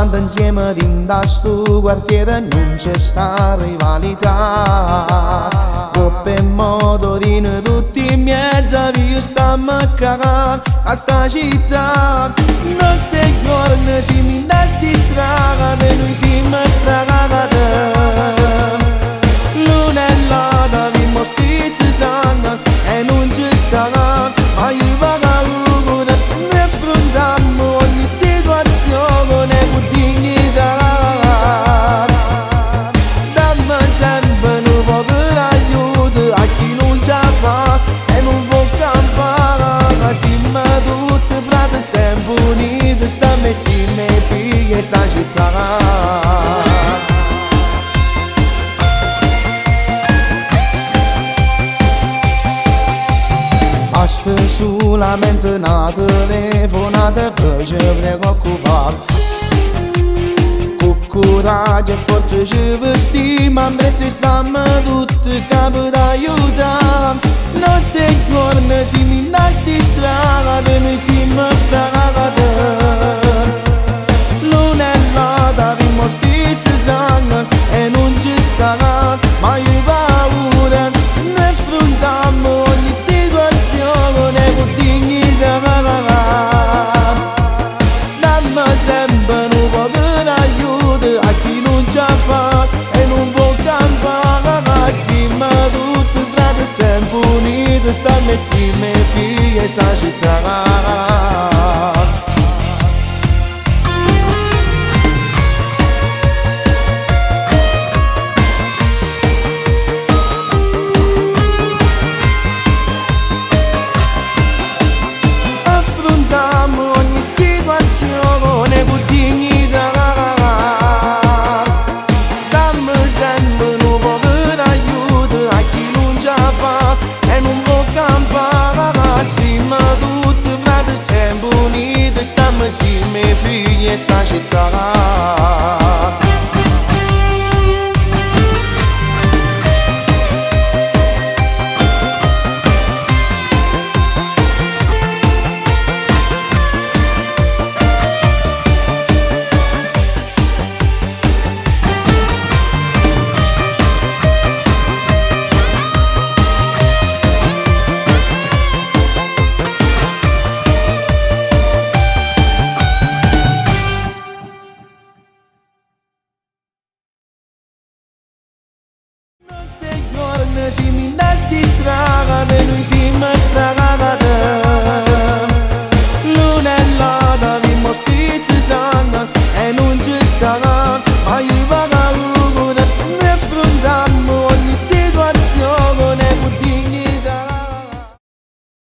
quando insieme in sto quartiere non c'è sta rivalità. Coppe e motorini tutti in mezzo, io stiamo a cagare a sta città. Notte e giorno siamo in sti strade, noi siamo strade. L'una e l'altra abbiamo stessi sangue e non ci sta, ma io vado a lucura. Noi affrontiamo ogni situazione con dignità. Dammi sempre un po' di aiuto a chi non ce la fa e non può campare. Siamo tutti frati sempre uniti, stiamo insieme figli in sta città. Basta solamente una telefonata per ci preoccupare. Con coraggio e forza ci vestiamo, presto stiamo tutti capi d'aiutare. Notte e giorno siamo in sti strade, noi siamo strade. L'una e l'altra abbiamo stessi sangue e non ci sta mai paura. Noi affrontiamo ogni situazione con dignità. Dammi sempre un po' di aiuto a chi non ce la fa e non può campare. Siamo tutti frati sempre uniti, stiamo insieme figli in sta città. Ogni situazione con dignità. Dammi sempre un po' di aiuto a chi non ce la fa e non può campare. Siamo tutti frati sempre uniti, stiamo insieme figli in sta città. Siamo in sti strade, noi siamo strade. L'una e l'altra abbiamo stessi sangue e non ci sta.